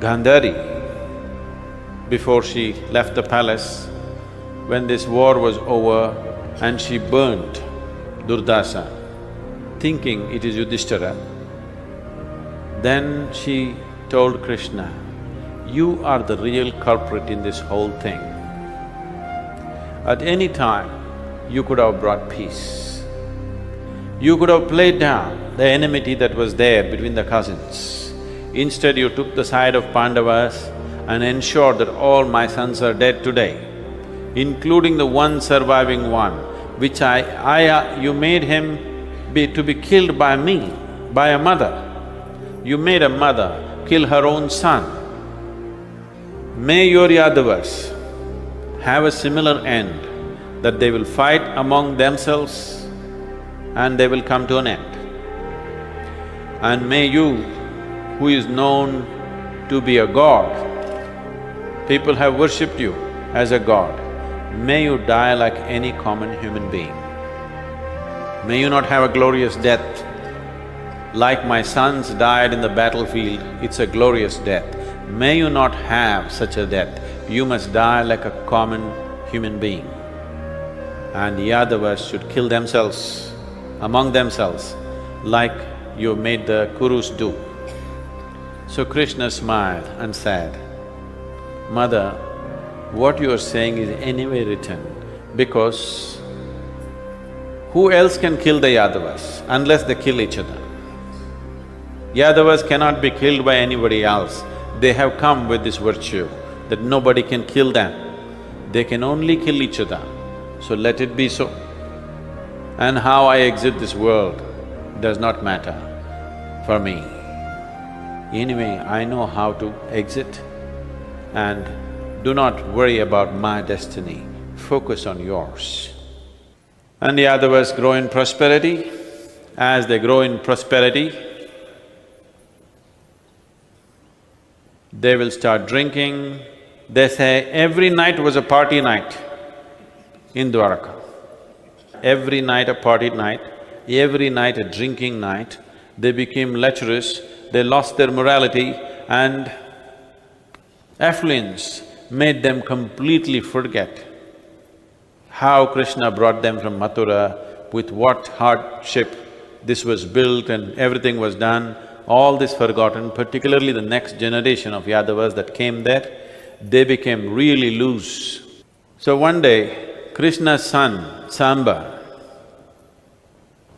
Gandhari, before she left the palace, when this war was over and she burnt Durdasa, thinking it is Yudhishthira, then she told Krishna, "You are the real culprit in this whole thing. At any time, you could have brought peace. You could have played down the enmity that was there between the cousins. Instead, you took the side of Pandavas and ensured that all my sons are dead today, including the one surviving one, which you made him to be killed by me, by a mother. You made a mother kill her own son. May your Yadavas have a similar end, that they will fight among themselves and they will come to an end. And may you, who is known to be a god, people have worshipped you as a god, may you die like any common human being. May you not have a glorious death. Like my sons died in the battlefield, it's a glorious death. May you not have such a death. You must die like a common human being. And Yadavas should kill themselves, among themselves, like you made the Kurus do." So Krishna smiled and said, "Mother, what you are saying is anyway written, because who else can kill the Yadavas unless they kill each other? Yadavas cannot be killed by anybody else. They have come with this virtue that nobody can kill them. They can only kill each other. So let it be so. And how I exit this world does not matter for me. Anyway, I know how to exit, and do not worry about my destiny, focus on yours." And the Yadavas grow in prosperity. As they grow in prosperity, they will start drinking. They say every night was a party night in Dwaraka. Every night a party night, every night a drinking night. They became lecherous, they lost their morality, and affluence made them completely forget how Krishna brought them from Mathura, with what hardship this was built and everything was done. All this forgotten, particularly the next generation of Yadavas that came there, they became really loose. So one day, Krishna's son, Samba,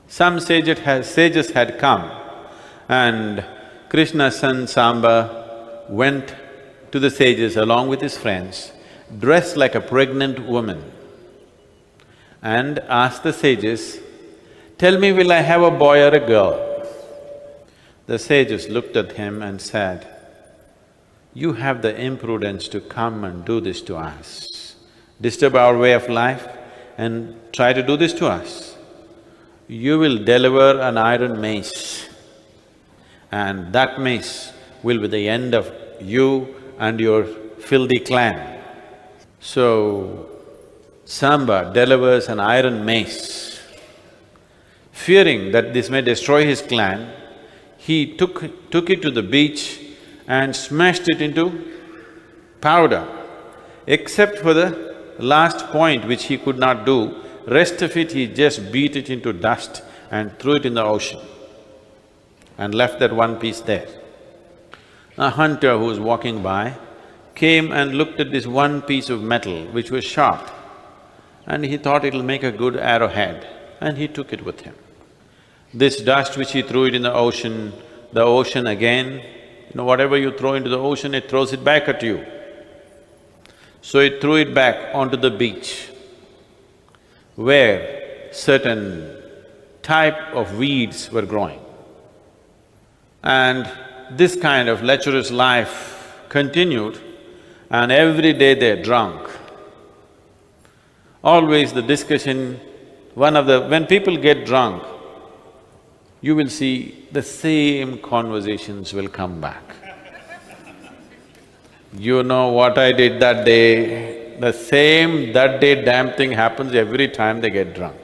some sages had come, and Krishna's son Samba went to the sages along with his friends, dressed like a pregnant woman, and asked the sages, "Tell me, will I have a boy or a girl?" The sages looked at him and said, "You have the imprudence to come and do this to us, disturb our way of life and try to do this to us. You will deliver an iron mace, and that mace will be the end of you and your filthy clan." So, Samba delivers an iron mace. Fearing that this may destroy his clan, he took it to the beach and smashed it into powder. Except for the last point which he could not do, rest of it he just beat it into dust and threw it in the ocean and left that one piece there. A hunter who was walking by came and looked at this one piece of metal which was sharp, and he thought it'll make a good arrowhead, and he took it with him. This dust which he threw it in the ocean again, whatever you throw into the ocean, it throws it back at you. So it threw it back onto the beach, where certain type of weeds were growing. And this kind of lecherous life continued, and every day they're drunk. Always the discussion, when people get drunk, you will see the same conversations will come back. You know what I did that day, the same that day damn thing happens every time they get drunk.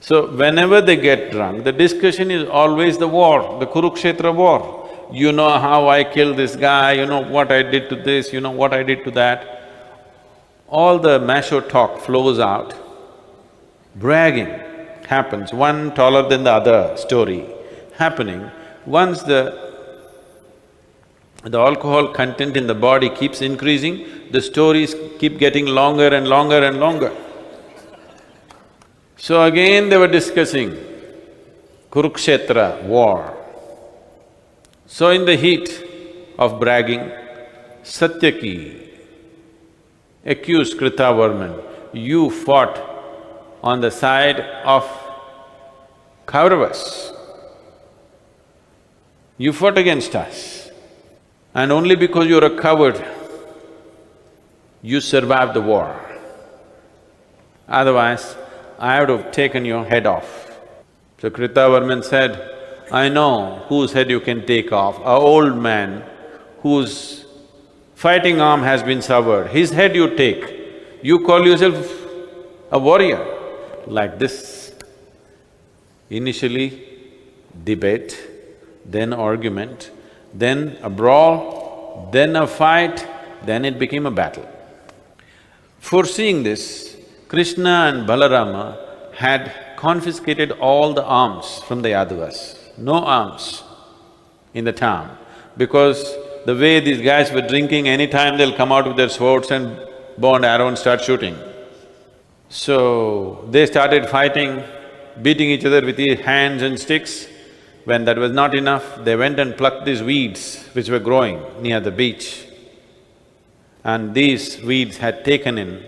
So whenever they get drunk, the discussion is always the war, the Kurukshetra war. you know how I killed this guy, you know what I did to this, you know what I did to that. All the macho talk flows out, bragging happens, one taller than the other story happening. Once the alcohol content in the body keeps increasing, the stories keep getting longer and longer and longer. So again they were discussing Kurukshetra war. So in the heat of bragging, Satyaki accused Kritavarman, you fought on the side of Kauravas. You fought against us, and only because you're a coward, you survived the war. Otherwise, I would have taken your head off. So Kritavarman said, I know whose head you can take off, an old man whose fighting arm has been severed, his head you take. You call yourself a warrior. Like this, initially debate, then argument, then a brawl, then a fight, then it became a battle. Foreseeing this, Krishna and Balarama had confiscated all the arms from the Yadavas. No arms in the town, because the way these guys were drinking, anytime they'll come out with their swords and bow and arrow and start shooting. So, they started fighting, beating each other with hands and sticks. When that was not enough, they went and plucked these weeds which were growing near the beach. And these weeds had taken in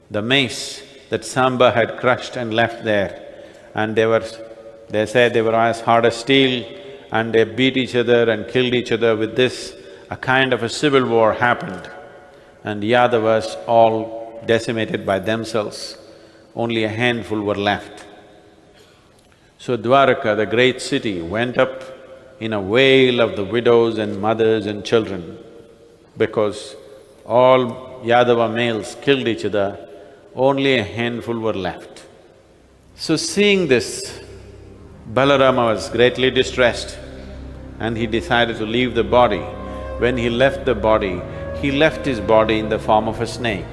the mace that Samba had crushed and left there. And they said they were as hard as steel, and they beat each other and killed each other with this. A kind of a civil war happened, and Yadavas all decimated by themselves. Only a handful were left. So Dwaraka, the great city, went up in a wail of the widows and mothers and children, because all Yadava males killed each other, only a handful were left. So seeing this, Balarama was greatly distressed and he decided to leave the body. When he left the body, he left his body in the form of a snake,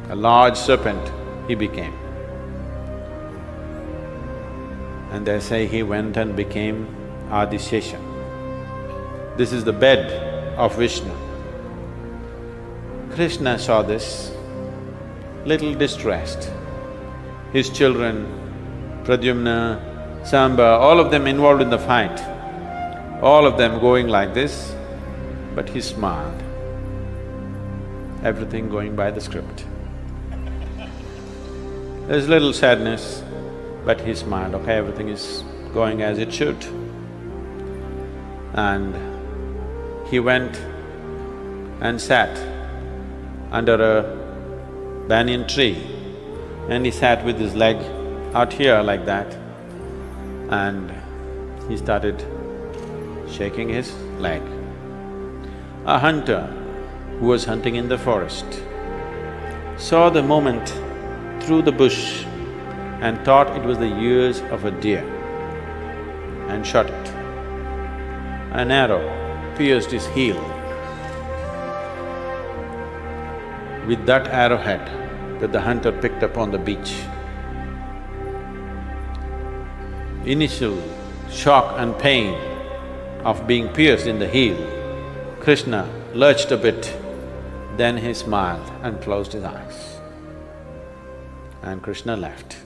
a large serpent he became. And they say he went and became Adishesha. This is the bed of Vishnu. Krishna saw this, little distressed. His children, Pradyumna, Samba, all of them involved in the fight, all of them going like this, but he smiled. Everything going by the script. There's little sadness, but he smiled, okay, everything is going as it should. And he went and sat under a banyan tree, and he sat with his leg out here like that, and he started shaking his leg. A hunter who was hunting in the forest saw the movement through the bush and thought it was the ears of a deer and shot it. An arrow pierced his heel. With that arrowhead that the hunter picked up on the beach, initial shock and pain of being pierced in the heel, Krishna lurched a bit, then he smiled and closed his eyes. And Krishna left.